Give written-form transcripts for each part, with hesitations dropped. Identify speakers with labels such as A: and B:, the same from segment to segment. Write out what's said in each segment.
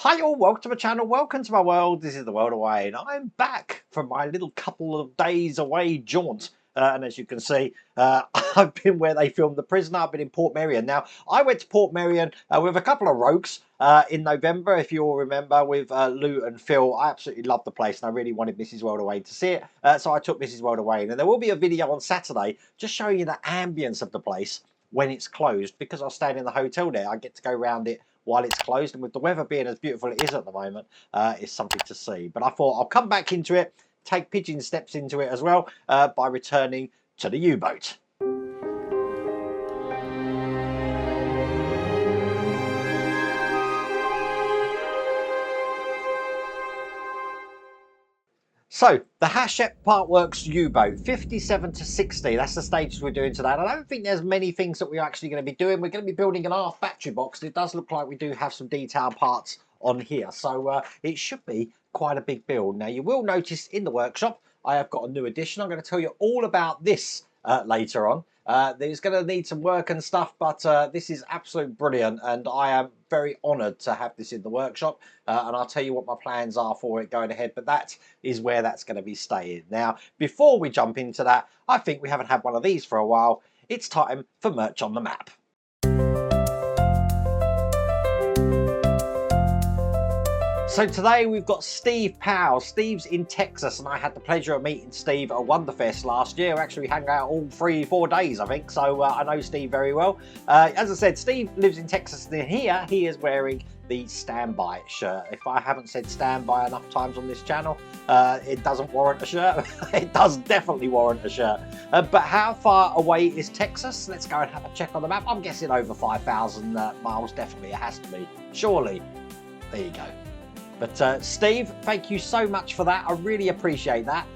A: Hi all, welcome to my channel, welcome to my world. This is the world away and I'm back from my little couple of days away jaunt. And as you can see, I've been where they filmed The Prisoner. I've been in Portmeirion. Now, I went to Portmeirion with a couple of rogues in November, if you all remember, with Lou and Phil. I absolutely loved the place and I really wanted Mrs. World Away to see it. So I took Mrs. World Away. And there will be a video on Saturday just showing you the ambience of the place when it's closed. Because I stayed in the hotel there, I get to go around it while it's closed, and with the weather being as beautiful as it is at the moment, it's something to see. But I thought I'll come back into it, take pigeon steps into it as well, by returning to the U-Boat. So, the Hachette Partworks U-Boat, 57 to 60, that's the stages we're doing today. And I don't think there's many things that we're actually going to be doing. We're going to be building an half battery box. And it does look like we do have some detailed parts on here. So, it should be quite a big build. Now, you will notice in the workshop, I have got a new addition. I'm going to tell you all about this later on. There's going to need some work and stuff, but this is absolutely brilliant and I am very honoured to have this in the workshop, and I'll tell you what my plans are for it going ahead, but that is where that's going to be staying. Now, before we jump into that, I think we haven't had one of these for a while. It's time for Merch on the Map. So today we've got Steve Powell. Steve's in Texas and I had the pleasure of meeting Steve at Wonderfest last year. Actually, we hung out all 3-4 days, I think. So I know Steve very well. As I said, Steve lives in Texas and here he is wearing the Standby shirt. If I haven't said standby enough times on this channel, it doesn't warrant a shirt. It does definitely warrant a shirt. But how far away is Texas? Let's go and have a check on the map. I'm guessing over 5,000 miles, definitely. It has to be. Surely. There you go. But Steve, thank you so much for that. I really appreciate that.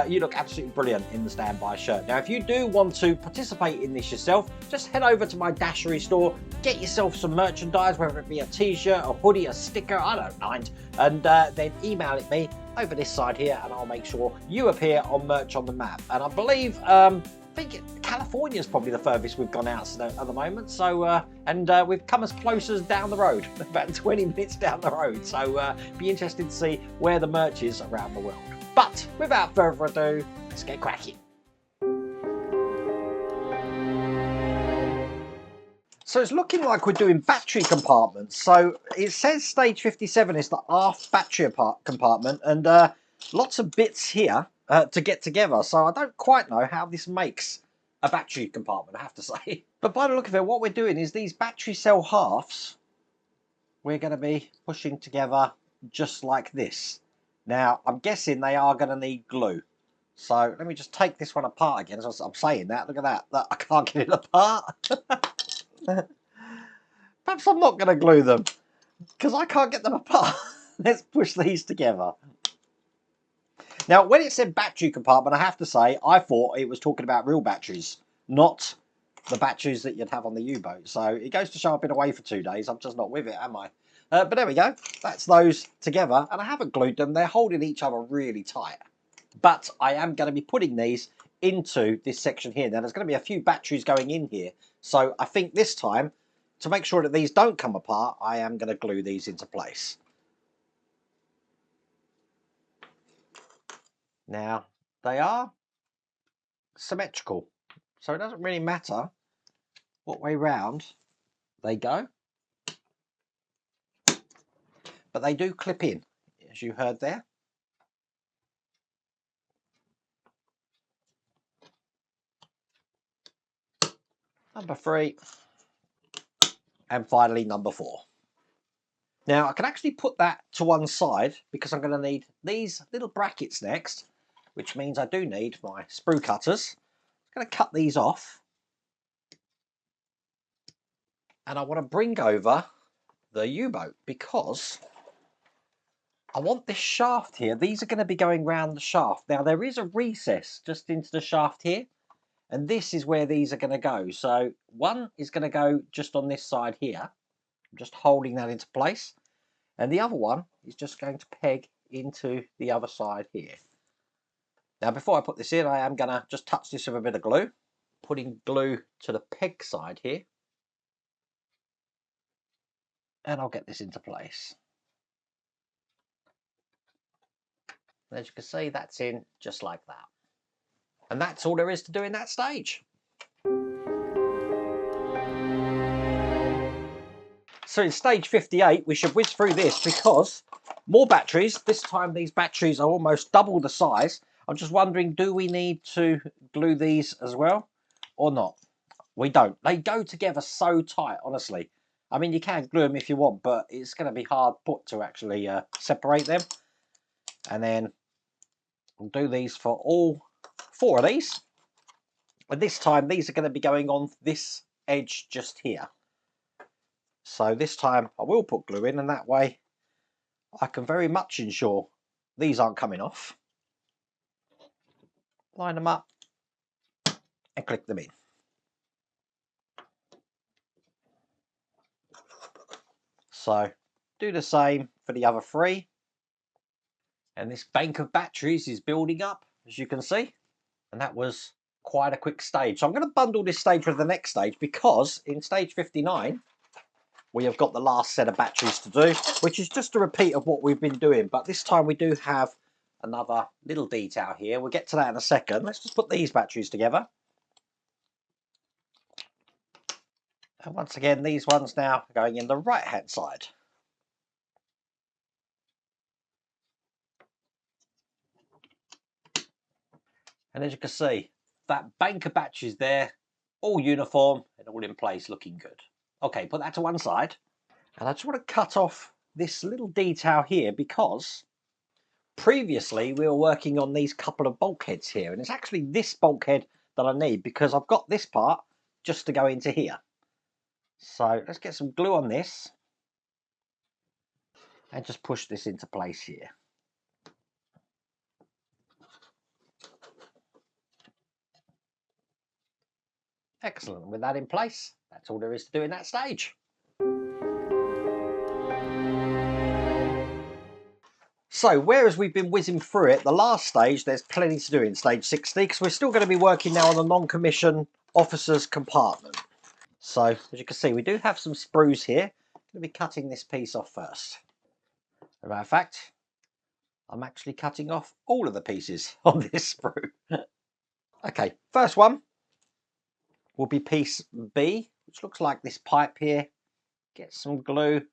A: You look absolutely brilliant in the Standby shirt. Now, if you do want to participate in this yourself, just head over to my Dashery store, get yourself some merchandise, whether it be a t-shirt, a hoodie, a sticker, I don't mind, and then email it me over this side here, and I'll make sure you appear on Merch on the Map. And I believe, I think California is probably the furthest we've gone out at the moment. So, we've come as close as down the road, about 20 minutes down the road. So, be interested to see where the merch is around the world. But without further ado, let's get cracking. So it's looking like we're doing battery compartments. So it says stage 57 is the aft battery compartment, and lots of bits here to get together. So I don't quite know how this makes a battery compartment, I have to say. But by the look of it, what we're doing is these battery cell halves, we're going to be pushing together just like this. Now, I'm guessing they are going to need glue. So let me just take this one apart again. As I'm saying that, look at that. I can't get it apart. Perhaps I'm not going to glue them because I can't get them apart. Let's push these together. Now, when it said battery compartment, I have to say, I thought it was talking about real batteries, not the batteries that you'd have on the U-Boat. So it goes to show I've been away for 2 days. I'm just not with it, am I? But there we go. That's those together. And I haven't glued them. They're holding each other really tight. But I am going to be putting these into this section here. Now, there's going to be a few batteries going in here. So I think this time, to make sure that these don't come apart, I am going to glue these into place. Now, they are symmetrical. So it doesn't really matter what way round they go. But they do clip in, as you heard there. Number 3. And finally, number 4. Now, I can actually put that to one side because I'm going to need these little brackets next, which means I do need my sprue cutters. I'm going to cut these off. And I want to bring over the U-Boat because I want this shaft here. These are going to be going round the shaft. Now, there is a recess just into the shaft here. And this is where these are going to go. So one is going to go just on this side here. I'm just holding that into place. And the other one is just going to peg into the other side here. Now, before I put this in, I am going to just touch this with a bit of glue. Putting glue to the peg side here. And I'll get this into place. And as you can see, that's in just like that. And that's all there is to do in that stage. So in stage 58, we should whiz through this because more batteries. This time these batteries are almost double the size. I'm just wondering, do we need to glue these as well or not? We don't. They go together so tight, honestly. I mean, you can glue them if you want, but it's going to be hard put to actually separate them. And then we'll do these for all 4 of these. And this time, these are going to be going on this edge just here. So this time, I will put glue in, and that way I can very much ensure these aren't coming off. Line them up and click them in. So do the same for the other 3. And this bank of batteries is building up, as you can see. And that was quite a quick stage. So I'm going to bundle this stage with the next stage because in stage 59, we have got the last set of batteries to do, which is just a repeat of what we've been doing. But this time we do have another little detail here. We'll get to that in a second. Let's just put these batteries together. And once again, these ones now are going in the right-hand side. And as you can see, that bank of batteries there, all uniform and all in place, looking good. Okay, put that to one side. And I just want to cut off this little detail here because previously we were working on these couple of bulkheads here. And it's actually this bulkhead that I need because I've got this part just to go into here. So let's get some glue on this and just push this into place here. Excellent. With that in place, that's all there is to do in that stage. So, whereas we've been whizzing through it, the last stage, there's plenty to do in stage 60 because we're still going to be working now on the non-commissioned officer's compartment. So, as you can see, we do have some sprues here. I'm going to be cutting this piece off first. As a matter of fact, I'm actually cutting off all of the pieces on this sprue. Okay, first one will be piece B, which looks like this pipe here. Get some glue,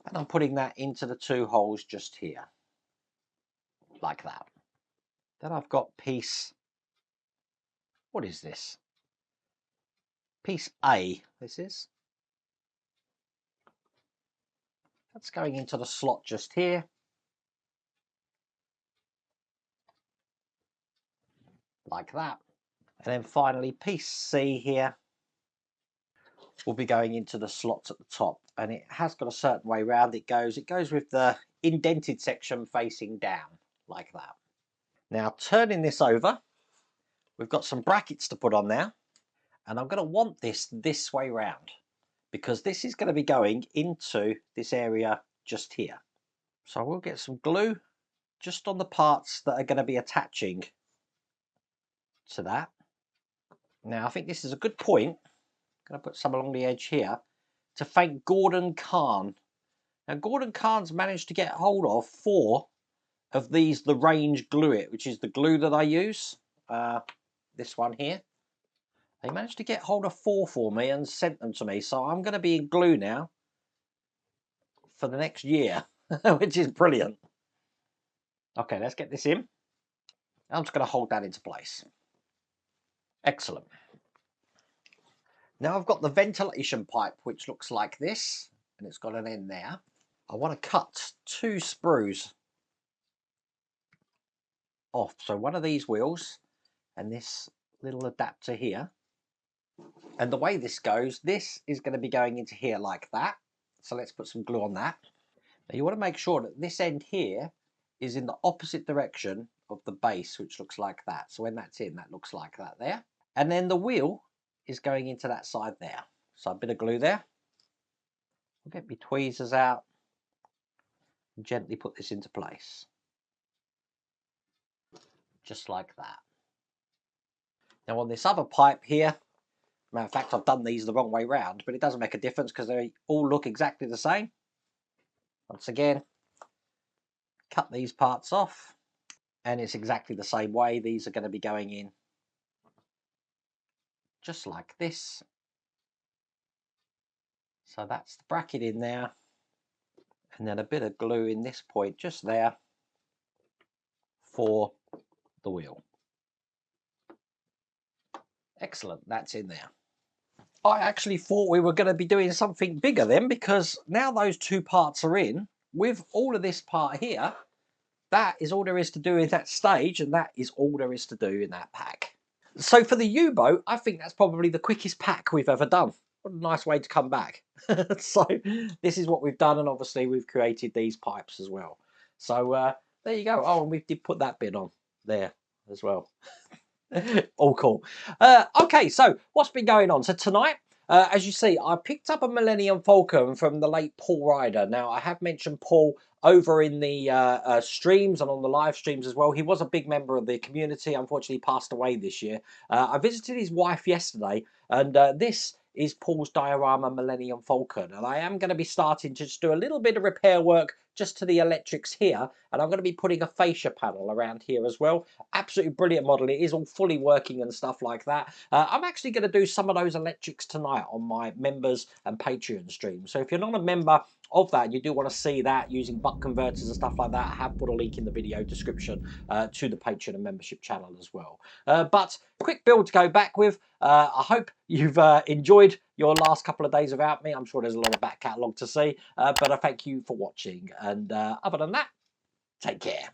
A: and I'm putting that into the 2 holes just here, like that. Then I've got piece, what is this? Piece A, this is. That's going into the slot just here. Like that. And then finally piece C here will be going into the slots at the top. And it has got a certain way round it goes. It goes with the indented section facing down, like that. Now turning this over, we've got some brackets to put on now. And I'm going to want this way round because this is going to be going into this area just here. So I will get some glue just on the parts that are going to be attaching to that. Now I think this is a good point. I'm going to put some along the edge here to thank Gordon Kahn. Now Gordon Kahn's managed to get hold of 4 of these the range glue it, which is the glue that I use. This one here. They managed to get hold of 4 for me and sent them to me. So I'm going to be in glue now for the next year, which is brilliant. Okay, let's get this in. I'm just going to hold that into place. Excellent. Now I've got the ventilation pipe, which looks like this, and it's got an end there. I want to cut 2 sprues off. So one of these wheels and this little adapter here. And the way this goes, this is going to be going into here like that. So let's put some glue on that. Now you want to make sure that this end here is in the opposite direction of the base, which looks like that. So when that's in, that looks like that there. And then the wheel is going into that side there. So a bit of glue there. I'll get my tweezers out and gently put this into place. Just like that. Now on this other pipe here, matter of fact, I've done these the wrong way round, but it doesn't make a difference because they all look exactly the same. Once again, cut these parts off, and it's exactly the same way. These are going to be going in just like this. So that's the bracket in there, and then a bit of glue in this point just there for the wheel. Excellent, that's in there. I actually thought we were going to be doing something bigger then, because now those two parts are in, with all of this part here, that is all there is to do in that stage, and that is all there is to do in that pack. So for the U-Boat, I think that's probably the quickest pack we've ever done. What a nice way to come back. So this is what we've done, and obviously we've created these pipes as well. So there you go. Oh, and we did put that bit on there as well. All cool. Okay, so what's been going on? So tonight, as you see, I picked up a Millennium Falcon from the late Paul Ryder. Now, I have mentioned Paul over in the streams and on the live streams as well. He was a big member of the community. Unfortunately, he passed away this year. I visited his wife yesterday, and this is Paul's diorama Millennium Falcon. And I am going to be starting to just do a little bit of repair work just to the electrics here, and I'm going to be putting a fascia panel around here as well. Absolutely brilliant model. It is all fully working and stuff like that. I'm actually going to do some of those electrics tonight on my members and Patreon stream. So if you're not a member of that and you do want to see that using buck converters and stuff like that, I have put a link in the video description to the Patreon and membership channel as well. But quick build to go back with. I hope you've enjoyed your last couple of days without me. I'm sure there's a lot of back catalogue to see, but I thank you for watching. And other than that, take care.